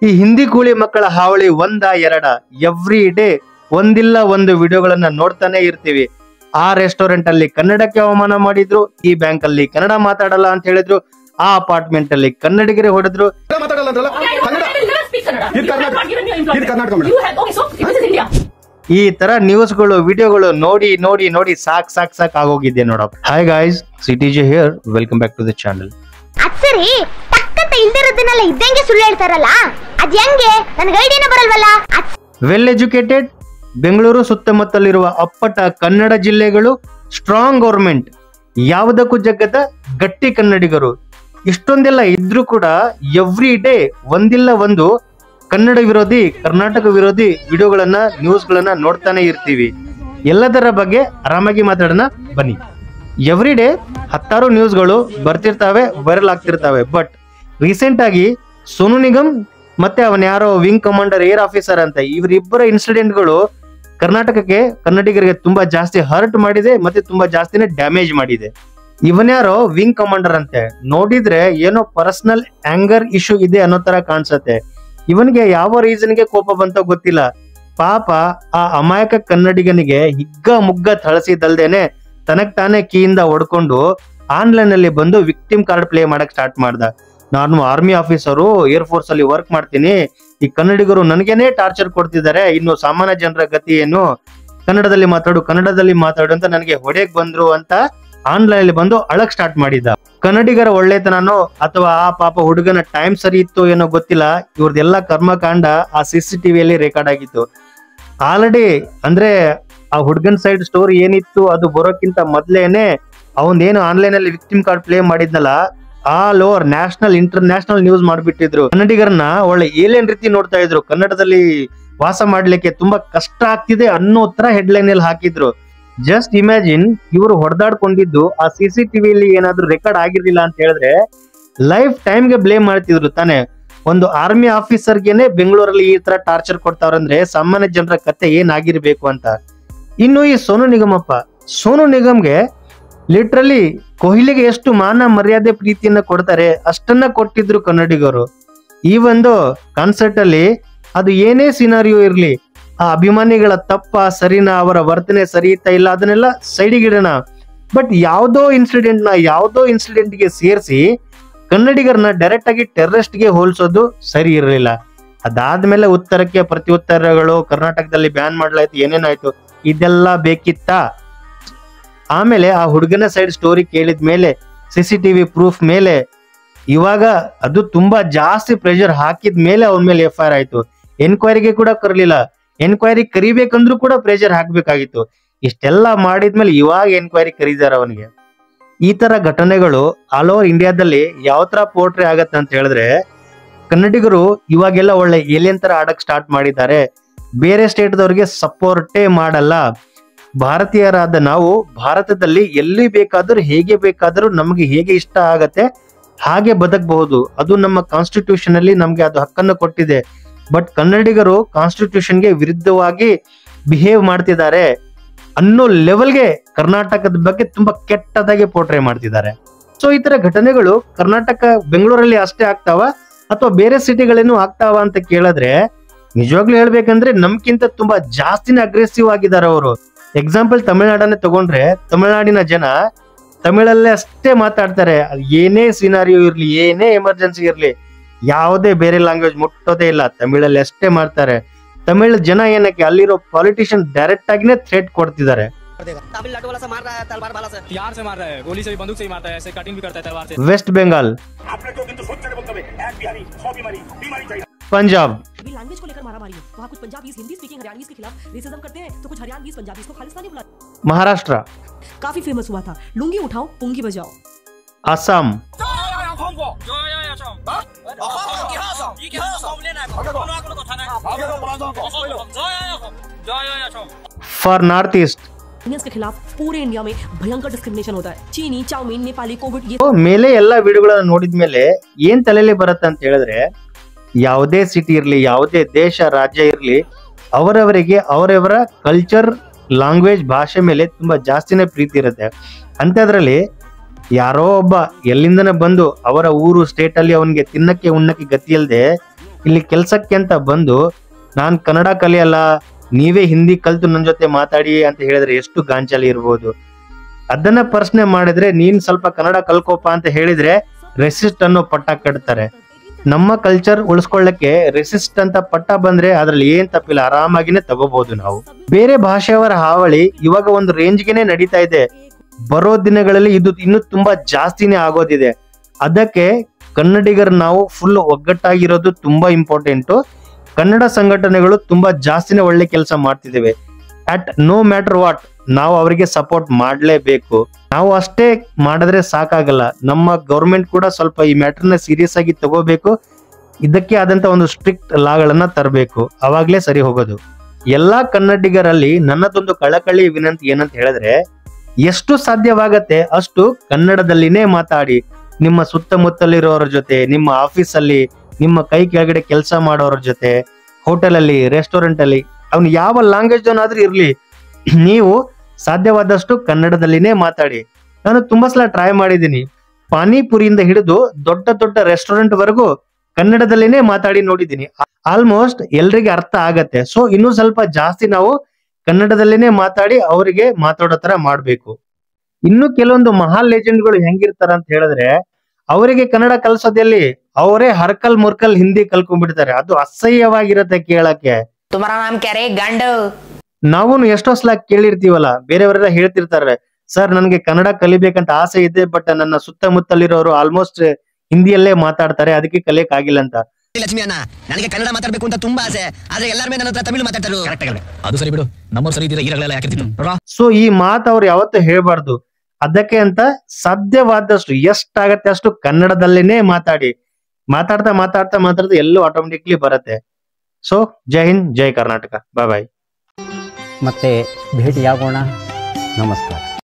ಈ ಹಿಂದಿ ಕೂಲಿ ಮಕ್ಕಳ ಹಾವಳಿ ಒಂದ ಎರಡ ಎವ್ರಿ ಡೇ ಒಂದಿಲ್ಲ ಒಂದು ವಿಡಿಯೋಗಳನ್ನ ನೋಡ್ತಾನೆ ಇರ್ತೀವಿ. ಆ ರೆಸ್ಟೋರೆಂಟ್ ಅಲ್ಲಿ ಕನ್ನಡಕ್ಕೆ ಅವಮಾನ ಮಾಡಿದ್ರು, ಈ ಬ್ಯಾಂಕ್ ಅಲ್ಲಿ ಕನ್ನಡ ಮಾತಾಡಲ್ಲ ಅಂತ ಹೇಳಿದ್ರು, ಆ ಅಪಾರ್ಟ್ಮೆಂಟ್ ಅಲ್ಲಿ ಕನ್ನಡಿಗರೇ ಹೊಡೆದ್ರು. ಈ ತರ ನ್ಯೂಸ್ಗಳು ವಿಡಿಯೋಗಳು ನೋಡಿ ನೋಡಿ ನೋಡಿ ಸಾಕ್ ಸಾಕ್ ಸಾಕ್ ಆಗೋಗಿದ್ದೆ ನೋಡಪ್ಪ. Hi guys, CTJ here, welcome back to the channel. ಅಸರಿ ತಕ್ಕಂತ ಇಲ್ದಿರೋದನ್ನೆಲ್ಲ ಇದ್ದಂಗೆ ಸುಳ್ಳು ಹೇಳ್ತಾರಲ್ಲ, ಅದ್ ಹೆಂಗೆ? ನನಗೆ ಐಡಿಯಾನೇ ಬರಲ್ವಲ್ಲ. ವೆಲ್ ಎಜುಕೇಟೆಡ್, ಬೆಂಗಳೂರು ಸುತ್ತಮುತ್ತಲಿರುವ ಅಪ್ಪಟ ಕನ್ನಡ ಜಿಲ್ಲೆಗಳು, ಸ್ಟ್ರಾಂಗ್ ಗೌರ್ಮೆಂಟ್, ಯಾವುದಕ್ಕೂ ಜಗ್ಗದ ಗಟ್ಟಿ ಕನ್ನಡಿಗರು, ಇಷ್ಟೊಂದೆಲ್ಲ ಇದ್ರೂ ಕೂಡ ಎವ್ರಿ ಡೇ ಒಂದಿಲ್ಲ ಒಂದು ಕನ್ನಡ ವಿರೋಧಿ, ಕರ್ನಾಟಕ ವಿರೋಧಿ ವಿಡಿಯೋಗಳನ್ನ, ನ್ಯೂಸ್ಗಳನ್ನ ನೋಡ್ತಾನೆ ಇರ್ತೀವಿ. ಎಲ್ಲದರ ಬಗ್ಗೆ ಆರಾಮಾಗಿ ಮಾತಾಡೋಣ ಬನ್ನಿ. ಎವ್ರಿ ಡೇ ಹತ್ತಾರು ನ್ಯೂಸ್ಗಳು ಬರ್ತಿರ್ತಾವೆ, ವೈರಲ್ ಆಗ್ತಿರ್ತಾವೆ. ಬಟ್ ರೀಸೆಂಟ್ ಆಗಿ ಸೋನು ನಿಗಮ್ ಮತ್ತೆ ಅವನ ಯಾರೋ ವಿಂಗ್ ಕಮಾಂಡರ್ ಏರ್ ಆಫೀಸರ್ ಅಂತ, ಇವರಿಬ್ಬರ ಇನ್ಸಿಡೆಂಟ್ಗಳು ಕರ್ನಾಟಕಕ್ಕೆ, ಕನ್ನಡಿಗರಿಗೆ ತುಂಬಾ ಜಾಸ್ತಿ ಹರ್ಟ್ ಮಾಡಿದೆ, ಮತ್ತೆ ತುಂಬಾ ಜಾಸ್ತಿನೇ ಡ್ಯಾಮೇಜ್ ಮಾಡಿದೆ. ಇವನ್ಯಾರೋ ವಿಂಗ್ ಕಮಾಂಡರ್ ಅಂತೆ, ನೋಡಿದ್ರೆ ಏನೋ ಪರ್ಸನಲ್ ಆಂಗರ್ ಇಶ್ಯೂ ಇದೆ ಅನ್ನೋ ತರ ಕಾಣಿಸತ್ತೆ. ಇವನಿಗೆ ಯಾವ ರೀಸನ್ಗೆ ಕೋಪ ಬಂತೋ ಗೊತ್ತಿಲ್ಲ. ಪಾಪ ಆ ಅಮಾಯಕ ಕನ್ನಡಿಗನಿಗೆ ಹಿಗ್ಗ ಮುಗ್ಗ ಥಳಸಿದಲ್ದೇನೆ ತನಗ್ ತಾನೇ ಕೀಯಿಂದ ಹೊಡ್ಕೊಂಡು ಆನ್ಲೈನ್ ಅಲ್ಲಿ ಬಂದು ವಿಕ್ಟಿಮ್ ಕಾರ್ಡ್ ಪ್ಲೇ ಮಾಡಕ್ ಸ್ಟಾರ್ಟ್ ಮಾಡ್ದ. ನಾನು ಆರ್ಮಿ ಆಫೀಸರು, ಏರ್ ಫೋರ್ಸ್ ಅಲ್ಲಿ ವರ್ಕ್ ಮಾಡ್ತೀನಿ, ಈ ಕನ್ನಡಿಗರು ನನಗೇನೆ ಟಾರ್ಚರ್ ಕೊಡ್ತಿದ್ದಾರೆ, ಇನ್ನು ಸಾಮಾನ್ಯ ಜನರ ಗತಿ ಏನು, ಕನ್ನಡದಲ್ಲಿ ಮಾತಾಡು ಅಂತ ನನಗೆ ಹೊಡೆಯಕ್ ಬಂದ್ರು ಅಂತ ಆನ್ಲೈನ್ ಅಲ್ಲಿ ಬಂದು ಅಳಕ್ ಸ್ಟಾರ್ಟ್ ಮಾಡಿದ್ದ. ಕನ್ನಡಿಗರ ಒಳ್ಳೆತನೋ ಅಥವಾ ಆ ಪಾಪ ಹುಡುಗನ ಟೈಮ್ ಸರಿ ಇತ್ತು ಏನೋ ಗೊತ್ತಿಲ್ಲ, ಇವ್ರದೆಲ್ಲ ಕರ್ಮಕಾಂಡ ಆ CCTVಯಲ್ಲಿ ರೆಕಾರ್ಡ್ ಆಗಿತ್ತು. ಆಲ್ರೆಡಿ ಅಂದ್ರೆ ಆ ಹುಡುಗನ್ ಸೈಡ್ ಸ್ಟೋರಿ ಏನಿತ್ತು ಅದು ಬರೋಕ್ಕಿಂತ ಮೊದ್ಲೇನೆ ಅವನೇನು ಆನ್ಲೈನ್ ಅಲ್ಲಿ ವಿಕ್ಟಿಮ್ ಕಾರ್ಡ್ ಪ್ಲೇ ಮಾಡಿದ್ನಲ್ಲ, all over national international news ಮಾಡ್ಬಿಟ್ಟಿದ್ರು. ಕನ್ನಡಿಗರನ್ನ ಒಳ್ಳೆ ಏಲಿಯನ್ ರೀತಿ ನೋಡ್ತಾ ಇದ್ರು, ಕನ್ನಡದಲ್ಲಿ ವಾಸ ಮಾಡ್ಲಿಕ್ಕೆ ತುಂಬಾ ಕಷ್ಟ ಆಗ್ತಿದೆ ಅನ್ನೋ ತರ ಹೆಡ್ಲೈನ್ ಅಲ್ಲಿ ಹಾಕಿದ್ರು. ಜಸ್ಟ್ ಇಮ್ಯಾಜಿನ್, ಇವರು ಹೊಡೆದಾಡ್ಕೊಂಡಿದ್ದು ಆ CCTVಯಲ್ಲಿ ಏನಾದ್ರು ರೆಕಾರ್ಡ್ ಆಗಿರ್ಲಿಲ್ಲ ಅಂತ ಹೇಳಿದ್ರೆ ಲೈಫ್ ಟೈಮ್ಗೆ ಬ್ಲೇಮ್ ಮಾಡ್ತಿದ್ರು ತಾನೆ. ಒಂದು ಆರ್ಮಿ ಆಫೀಸರ್ಗೆನೆ ಬೆಂಗಳೂರಲ್ಲಿ ಈ ತರ ಟಾರ್ಚರ್ ಕೊಡ್ತಾವ್ರಂದ್ರೆ ಸಾಮಾನ್ಯ ಜನರ ಕತೆ ಏನಾಗಿರ್ಬೇಕು ಅಂತ. ಇನ್ನು ಈ ಸೋನು ನಿಗಮ್ಗೆ ಲಿಟ್ರಲಿ ಕೊಹ್ಲಿಗೆ ಎಷ್ಟು ಮಾನ ಮರ್ಯಾದೆ ಪ್ರೀತಿಯನ್ನ ಕೊಡ್ತಾರೆ ಅಷ್ಟನ್ನ ಕೊಟ್ಟಿದ್ರು ಕನ್ನಡಿಗರು. ಈ ಒಂದು ಕಾನ್ಸರ್ಟ್ ಅಲ್ಲಿ ಅದು ಏನೇ ಸಿನಾರಿಯೋ ಇರ್ಲಿ, ಆ ಅಭಿಮಾನಿಗಳ ತಪ್ಪ ಸರಿನಾ, ಅವರ ವರ್ತನೆ ಸರಿ ಇತ್ತಾ ಇಲ್ಲ ಅದನ್ನೆಲ್ಲ ಸೈಡಿಗಿಡೋಣ. ಬಟ್ ಯಾವುದೋ ಇನ್ಸಿಡೆಂಟ್ ಗೆ ಸೇರಿಸಿ ಕನ್ನಡಿಗರನ್ನ ಡೈರೆಕ್ಟ್ ಆಗಿ ಟೆರರಿಸ್ಟ್ ಗೆ ಹೋಲಿಸೋದು ಸರಿ ಇರಲಿಲ್ಲ. ಅದಾದ್ಮೇಲೆ ಉತ್ತರಕ್ಕೆ ಪ್ರತಿ ಉತ್ತರಗಳು, ಕರ್ನಾಟಕದಲ್ಲಿ ಬ್ಯಾನ್ ಮಾಡ್ಲಾಯ್ತು, ಏನೇನಾಯ್ತು, ಇದೆಲ್ಲ ಬೇಕಿತ್ತ. ಆಮೇಲೆ ಆ ಹುಡುಗನ ಸೈಡ್ ಸ್ಟೋರಿ ಕೇಳಿದ್ಮೇಲೆ, CCTV ಪ್ರೂಫ್ ಮೇಲೆ, ಇವಾಗ ಅದು ತುಂಬಾ ಜಾಸ್ತಿ ಪ್ರೆಷರ್ ಹಾಕಿದ ಮೇಲೆ ಅವನ ಮೇಲೆ FIR ಆಯ್ತು. ಎನ್ಕ್ವೈರಿಗೆ ಕೂಡ ಕರ್ಲಿಲ್ಲ, ಎನ್ಕ್ವೈರಿ ಕರಿಬೇಕಂದ್ರೂ ಕೂಡ ಪ್ರೆಷರ್ ಹಾಕ್ಬೇಕಾಗಿತ್ತು. ಇಷ್ಟೆಲ್ಲ ಮಾಡಿದ್ಮೇಲೆ ಇವಾಗ ಎನ್ಕ್ವೈರಿ ಕರೀದಾರ ಅವನಿಗೆ. ಈ ತರ ಘಟನೆಗಳು ಆಲ್ ಓವರ್ ಇಂಡಿಯಾದಲ್ಲಿ ಯಾವ ತರ ಪೋರ್ಟ್ರೆ ಆಗತ್ತೆ ಅಂತ ಹೇಳಿದ್ರೆ, ಕನ್ನಡಿಗರು ಇವಾಗೆಲ್ಲ ಒಳ್ಳೆ ಏಲಿಯನ್ ತರ ಆಡಕ್ ಸ್ಟಾರ್ಟ್ ಮಾಡಿದ್ದಾರೆ. ಬೇರೆ ಸ್ಟೇಟ್ ದವ್ರಿಗೆ ಸಪೋರ್ಟೇ ಮಾಡಲ್ಲ. ಭಾರತೀಯರಾದ ನಾವು ಭಾರತದಲ್ಲಿ ಎಲ್ಲಿ ಬೇಕಾದ್ರೂ ಹೇಗೆ ಬೇಕಾದ್ರೂ ನಮ್ಗೆ ಹೇಗೆ ಇಷ್ಟ ಆಗತ್ತೆ ಹಾಗೆ ಬದುಕಬಹುದು. ಅದು ನಮ್ಮ ಕಾನ್ಸ್ಟಿಟ್ಯೂಷನ್ ಅಲ್ಲಿ ನಮ್ಗೆ ಅದು ಹಕ್ಕನ್ನು ಕೊಟ್ಟಿದೆ. ಬಟ್ ಕನ್ನಡಿಗರು ಕಾನ್ಸ್ಟಿಟ್ಯೂಷನ್ಗೆ ವಿರುದ್ಧವಾಗಿ ಬಿಹೇವ್ ಮಾಡ್ತಿದ್ದಾರೆ ಅನ್ನೋ ಲೆವೆಲ್ಗೆ ಕರ್ನಾಟಕದ ಬಗ್ಗೆ ತುಂಬಾ ಕೆಟ್ಟದಾಗಿ ಪೋರ್ಟ್ರೇ ಮಾಡ್ತಿದ್ದಾರೆ. ಸೊ ಈ ತರ ಘಟನೆಗಳು ಕರ್ನಾಟಕ, ಬೆಂಗಳೂರಲ್ಲಿ ಅಷ್ಟೇ ಆಗ್ತಾವ ಅಥವಾ ಬೇರೆ ಸಿಟಿಗಳೇನು ಆಗ್ತಾವ ಅಂತ ಕೇಳಿದ್ರೆ, ನಿಜವಾಗ್ಲೂ ಹೇಳ್ಬೇಕಂದ್ರೆ ನಮ್ಗಿಂತ ತುಂಬಾ ಜಾಸ್ತಿನೇ ಅಗ್ರೆಸಿವ್ ಆಗಿದ್ದಾರೆ ಅವರು. ಎಕ್ಸಾಂಪಲ್ ತಮಿಳ್ನಾಡನ್ನೇ ತಗೊಂಡ್ರೆ, ತಮಿಳ್ನಾಡಿನ ಜನ ತಮಿಳಲ್ಲೇ ಅಷ್ಟೇ ಮಾತಾಡ್ತಾರೆ. ಏನೇ ಸಿನಾರಿಯೋ ಇರ್ಲಿ, ಏನೇ ಎಮರ್ಜೆನ್ಸಿ ಇರ್ಲಿ, ಯಾವುದೇ ಬೇರೆ ಲ್ಯಾಂಗ್ವೇಜ್ ಮುಟ್ಟೋದೇ ಇಲ್ಲ, ತಮಿಳಲ್ಲಿ ಅಷ್ಟೇ ಮಾಡ್ತಾರೆ. ತಮಿಳ್ ಜನ ಏನಕ್ಕೆ, ಅಲ್ಲಿರೋ ಪಾಲಿಟಿಷಿಯನ್ ಡೈರೆಕ್ಟ್ ಆಗಿನೇ ಥ್ರೆಟ್ ಕೊಡ್ತಿದ್ದಾರೆ. ವೆಸ್ಟ್ ಬೆಂಗಾಲ್, पंजाब, लैंग्वेज को लेकर मारामारी है। वहाँ कुछ पंजाबीज हिंदी स्पीकिंग हरियाणवीज के खिलाफ रेसिज्म करते हैं, तो कुछ हरियाणवीज पंजाबीज को खालिस्तानी बुलाते हैं। महाराष्ट्र, काफी फेमस हुआ था, लुंगी उठाओ पुंगी बजाओ। Assam, for north east, Indians के खिलाफ पूरे इंडिया में भयंकर डिस्क्रिमिनेशन होता है। चीनी, चाउमीन, नेपाली, कोविड, ये ಮೇಲೆ ಎಲ್ಲಾ ವಿಡಿಯೋಗಳನ್ನ ನೋಡಿದ್ಮೇಲೆ ಏನ್ ತಲೆಯಲ್ಲಿ ಬರುತ್ತೆ ಅಂತ ಹೇಳಿದ್ರೆ, ಯಾವುದೇ ಸಿಟಿ ಇರ್ಲಿ, ಯಾವುದೇ ದೇಶ ರಾಜ್ಯ ಇರ್ಲಿ, ಅವರವರಿಗೆ ಅವರವರ ಕಲ್ಚರ್, ಲ್ಯಾಂಗ್ವೇಜ್, ಭಾಷೆ ಮೇಲೆ ತುಂಬಾ ಜಾಸ್ತಿನೇ ಪ್ರೀತಿ ಇರುತ್ತೆ. ಅಂತದ್ರಲ್ಲಿ ಯಾರೋ ಒಬ್ಬ ಎಲ್ಲಿಂದನೇ ಬಂದು ಅವರ ಊರು ಸ್ಟೇಟ್ ಅಲ್ಲಿ ಅವನಿಗೆ ತಿನ್ನಕ್ಕೆ ಉಣ್ಣಕ್ಕೆ ಗತಿ ಇಲ್ಲದೆ ಇಲ್ಲಿ ಕೆಲ್ಸಕ್ಕೆ ಅಂತ ಬಂದು ನಾನ್ ಕನ್ನಡ ಕಲಿಯಲ್ಲ, ನೀವೇ ಹಿಂದಿ ಕಲ್ತು ನನ್ನ ಜೊತೆ ಮಾತಾಡಿ ಅಂತ ಹೇಳಿದ್ರೆ ಎಷ್ಟು ಗಾಂಚಲಿ ಇರ್ಬೋದು. ಅದನ್ನ ಪ್ರಶ್ನೆ ಮಾಡಿದ್ರೆ ನೀನ್ ಸ್ವಲ್ಪ ಕನ್ನಡ ಕಲ್ಕೋಪ ಅಂತ ಹೇಳಿದ್ರೆ ರೆಸಿಸ್ಟ್ ಅನ್ನೋ ಪಟ್ಟ ಕಟ್ತಾರೆ. ನಮ್ಮ ಕಲ್ಚರ್ ಉಳಿಸ್ಕೊಳ್ಳಕ್ಕೆ ರೆಸಿಸ್ಟ್ ಅಂತ ಪಟ್ಟ ಬಂದ್ರೆ ಅದ್ರಲ್ಲಿ ಏನ್ ತಪ್ಪಿಲ್ಲ, ಆರಾಮಾಗಿನೇ ತಗೋಬಹುದು ನಾವು. ಬೇರೆ ಭಾಷೆಯವರ ಹಾವಳಿ ಇವಾಗ ಒಂದು ರೇಂಜ್ಗೆನೆ ನಡೀತಾ ಇದೆ. ಬರೋ ದಿನಗಳಲ್ಲಿ ಇದು ಇನ್ನು ತುಂಬಾ ಜಾಸ್ತಿನೇ ಆಗೋದಿದೆ. ಅದಕ್ಕೆ ಕನ್ನಡಿಗರು ನಾವು ಫುಲ್ ಒಗ್ಗಟ್ಟಾಗಿರೋದು ತುಂಬಾ ಇಂಪಾರ್ಟೆಂಟು. ಕನ್ನಡ ಸಂಘಟನೆಗಳು ತುಂಬಾ ಜಾಸ್ತಿನೇ ಒಳ್ಳೆ ಕೆಲಸ ಮಾಡ್ತಿದ್ದೇವೆ. ಅಟ್ ನೋ ಮ್ಯಾಟರ್ ವಾಟ್ ನಾವು ಅವರಿಗೆ ಸಪೋರ್ಟ್ ಮಾಡ್ಲೇಬೇಕು. ನಾವು ಅಷ್ಟೇ ಮಾಡಿದ್ರೆ ಸಾಕಾಗಲ್ಲ, ನಮ್ಮ ಗೌರ್ಮೆಂಟ್ ಕೂಡ ಸ್ವಲ್ಪ ಈ ಮ್ಯಾಟರ್ನ ಸೀರಿಯಸ್ ಆಗಿ ತಗೋಬೇಕು. ಇದಕ್ಕೆ ಆದಂತ ಒಂದು ಸ್ಟ್ರಿಕ್ಟ್ ಲಾಗಳನ್ನ ತರಬೇಕು, ಅವಾಗ್ಲೇ ಸರಿ ಹೋಗೋದು. ಎಲ್ಲಾ ಕನ್ನಡಿಗರಲ್ಲಿ ನನ್ನದೊಂದು ಕಳಕಳಿ ವಿನಂತಿ ಏನಂತ ಹೇಳಿದ್ರೆ, ಎಷ್ಟು ಸಾಧ್ಯವಾಗತ್ತೆ ಅಷ್ಟು ಕನ್ನಡದಲ್ಲಿನೇ ಮಾತಾಡಿ. ನಿಮ್ಮ ಸುತ್ತಮುತ್ತಲಿರೋರ ಜೊತೆ, ನಿಮ್ಮ ಆಫೀಸಲ್ಲಿ, ನಿಮ್ಮ ಕೈ ಕೆಳಗಡೆ ಕೆಲಸ ಮಾಡೋರ ಜೊತೆ, ಹೋಟೆಲ್ ಅಲ್ಲಿ, ರೆಸ್ಟೋರೆಂಟ್ ಅಲ್ಲಿ, ಅವ್ನು ಯಾವ ಲ್ಯಾಂಗ್ವೇಜ್ ಆದ್ರೂ ಇರ್ಲಿ, ನೀವು ಸಾಧ್ಯವಾದಷ್ಟು ಕನ್ನಡದಲ್ಲಿನೇ ಮಾತಾಡಿ. ನಾನು ತುಂಬಾ ಸಲ ಟ್ರೈ ಮಾಡಿದ್ದೀನಿ. ಪಾನಿಪುರಿಯಿಂದ ಹಿಡಿದು ದೊಡ್ಡ ದೊಡ್ಡ ರೆಸ್ಟೋರೆಂಟ್ ವರೆಗೂ ಕನ್ನಡದಲ್ಲಿನೇ ಮಾತಾಡಿ ನೋಡಿದ್ದೀನಿ. ಆಲ್ಮೋಸ್ಟ್ ಎಲ್ರಿಗೆ ಅರ್ಥ ಆಗತ್ತೆ. ಸೊ ಇನ್ನೂ ಸ್ವಲ್ಪ ಜಾಸ್ತಿ ನಾವು ಕನ್ನಡದಲ್ಲಿನೇ ಮಾತಾಡಿ ಅವರಿಗೆ ಮಾತಾಡೋ ತರ ಮಾಡ್ಬೇಕು. ಇನ್ನು ಕೆಲವೊಂದು ಮಹಾನ್ ಲೆಜೆಂಡ್ಗಳು ಹೆಂಗಿರ್ತಾರ ಅಂತ ಹೇಳಿದ್ರೆ, ಅವರಿಗೆ ಕನ್ನಡ ಕಲ್ಸೋದಲ್ಲಿ ಅವರೇ ಹರ್ಕಲ್ ಮುರ್ಕಲ್ ಹಿಂದಿ ಕಲ್ಕೊಂಡ್ಬಿಡ್ತಾರೆ. ಅದು ಅಸಹ್ಯವಾಗಿರತ್ತೆ ಕೇಳಕ್ಕೆ. ತುಮಾರಾ ನಾಮ್ ಕ್ಯಾ ರೇ ಗಂಡ. ನಾವು ಎಷ್ಟೋ ಸಲ ಕೇಳಿರ್ತೀವಲ್ಲ, ಬೇರೆಯವರೆಲ್ಲ ಹೇಳ್ತಿರ್ತಾರೆ, ಸರ್ ನನ್ಗೆ ಕನ್ನಡ ಕಲಿಬೇಕಂತ ಆಸೆ ಇದೆ, ಬಟ್ ನನ್ನ ಸುತ್ತಮುತ್ತಲಿರೋರು ಆಲ್ಮೋಸ್ಟ್ ಹಿಂದಿಯಲ್ಲೇ ಮಾತಾಡ್ತಾರೆ, ಅದಕ್ಕೆ ಕಲಿಯಕ್ ಆಗಿಲ್ಲ ಅಂತ. ಲಕ್ಷ್ಮಿ ಅಣ್ಣ, ನನಗೆ ಕನ್ನಡ ಮಾತಾಡ್ಬೇಕು ಅಂತ ತುಂಬಾ ಆಸೆ, ಆದ್ರೆ ಎಲ್ಲಾರು ನನ್ನ ಹತ್ರ ತಮಿಳು ಮಾತಾಡ್ತಾರೆ. ಅದು ಸರಿ ಬಿಡು, ನಮ್ಮವ್ರು ಸರಿ ಇದ್ರೆ ಈಗಲೆಲ್ಲ ಯಾಕಿರ್ತಿತ್ತು. ಸೊ ಈ ಮಾತು ಅವ್ರು ಯಾವತ್ತೂ ಹೇಳ್ಬಾರ್ದು. ಅದಕ್ಕೆ ಅಂತ ಸಾಧ್ಯವಾದಷ್ಟು ಎಷ್ಟಾಗತ್ತೆ ಅಷ್ಟು ಕನ್ನಡದಲ್ಲೇನೆ ಮಾತಾಡಿ. ಮಾತಾಡ್ತಾ ಮಾತಾಡ್ತಾ ಮಾತಾಡ್ತಾ ಎಲ್ಲೂ ಆಟೋಮೆಟಿಕ್ಲಿ ಬರುತ್ತೆ. ಸೊ ಜೈ ಹಿಂದ್, ಜೈ ಕರ್ನಾಟಕ, ಬಾಯ್ ಬಾಯ್. ಮತ್ತೆ ಭೇಟಿಯಾಗೋಣ. ನಮಸ್ಕಾರ.